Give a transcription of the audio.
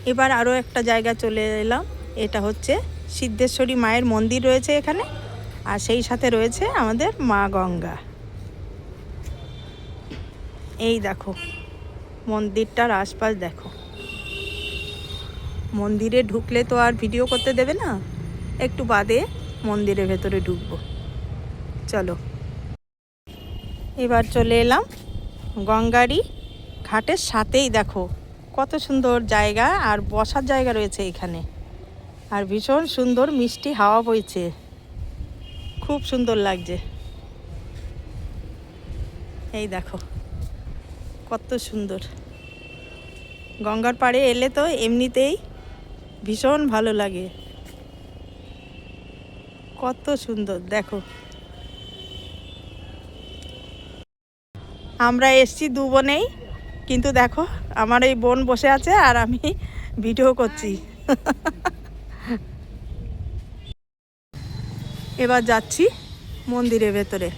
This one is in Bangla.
এবার আরও একটা জায়গা চলে এলাম। এটা হচ্ছে সিদ্ধেশ্বরী মায়ের মন্দির রয়েছে এখানে, আর সেই সাথে রয়েছে আমাদের মা গঙ্গা। এই দেখো মন্দিরটার আশপাশ দেখো। মন্দিরে ঢুকলে তো আর ভিডিও করতে দেবে না, একটু বাদে মন্দিরের ভেতরে ঢুকবো। চলো, এবার চলে এলাম গঙ্গারই ঘাটের সাথেই। দেখো কত সুন্দর জায়গা, আর বসার জায়গা রয়েছে এখানে, আর ভীষণ সুন্দর মিষ্টি হাওয়া বইছে, খুব সুন্দর লাগছে। এই দেখো কত সুন্দর। গঙ্গার পাড়ে এলে তো এমনিতেই ভীষণ ভালো লাগে, কত সুন্দর দেখো। আমরা এসছি দু বোনেই, কিন্তু দেখো আমার এই বোন বসে আছে আর আমি ভিডিও করছি। এবার যাচ্ছি মন্দিরের ভেতরে।